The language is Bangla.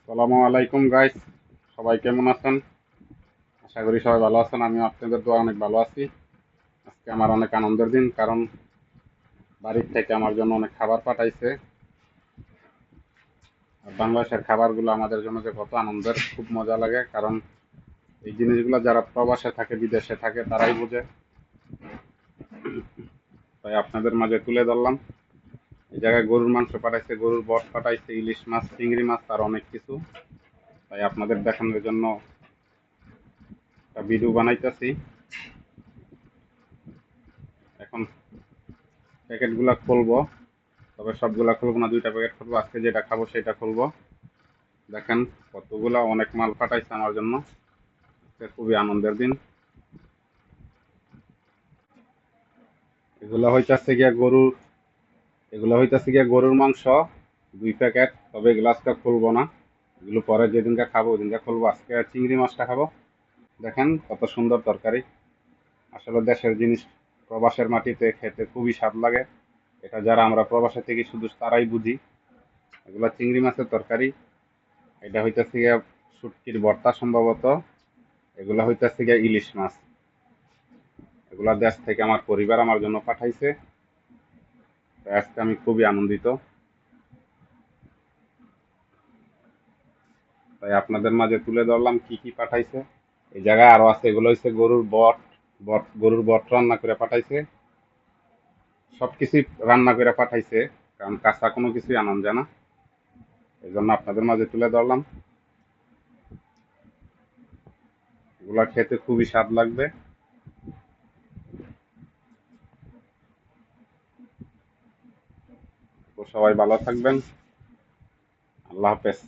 আসসালামু আলাইকুম গাইস, সবাই কেমন আছেন? আশা করি সবাই ভালো আছেন। আমিও আপনাদের দোয়া অনেক ভালো আছি। আজকে আমার অনেক আনন্দের দিন, কারণ বাড়ির থেকে আমার জন্য অনেক খাবার পাঠাইছে। আর বাংলাদেশের খাবারগুলো আমাদের জন্য যে কত আনন্দের, খুব মজা লাগে। কারণ এই জিনিসগুলো যারা প্রবাসে থাকে, বিদেশে থাকে, তারাই বোঝে। তাই আপনাদের মাঝে তুলে ধরলাম। এই জায়গায় গরুর মাংস পাঠাইছে, গরুর বট পাঠাইছে, ইলিশ মাছ, চিংড়ি মাছ, আর অনেক কিছু। তাই আপনাদের দেখানোর জন্য একটা ভিডিও বানাইতেছি। এখন প্যাকেটগুলা খুলবো, তবে সবগুলা খুলবো না, দুইটা প্যাকেট খুলবো। আজকে যেটা খাবো সেটা খুলবো। দেখেন কতগুলা, অনেক মাল পাঠাইছে আমার জন্য। আজকে খুবই আনন্দের দিন। এগুলো হইতাছে গিয়া গরুর এগুলো হইতাছে গিয়া গরুর মাংস, 2 প্যাকেট। তবে এগুলো আজকে খুলবো না, এগুলো পরে যেদিনকে খাবো ওদিনকে খুলবো। আজকে চিংড়ি মাছটা খাবো। দেখেন কত সুন্দর তরকারি। আসলে দেশের জিনিস প্রবাসের মাটিতে খেতে খুবই স্বাদ লাগে। এটা যারা আমরা প্রবাসে থেকে শুধু তারাই বুঝি। এগুলা চিংড়ি মাছের তরকারি। এটা হইতাছে গিয়া শুটকির ভর্তা সম্ভবত। এগুলা হইতাছে গিয়া ইলিশ মাছ। এগুলা দেশ থেকে আমার পরিবার আমার জন্য পাঠাইছে। তাই আজকে আমি খুবই আনন্দিত। তাই আপনাদের মাঝে তুলে ধরলাম কি কি পাঠাইছে। এই জায়গায় আরো আছে, এগুলো হচ্ছে গরুর বট। গরুর বট রান্না করে পাঠাইছে। সবকিছু রান্না করে পাঠাইছে, কারণ কাঁচা কোনো কিছুই আনন্দ যায় না। এই জন্য আপনাদের মাঝে তুলে ধরলাম। এগুলা খেতে খুবই স্বাদ লাগবে। তো সবাই ভালো থাকবেন। আল্লাহ হাফেজ।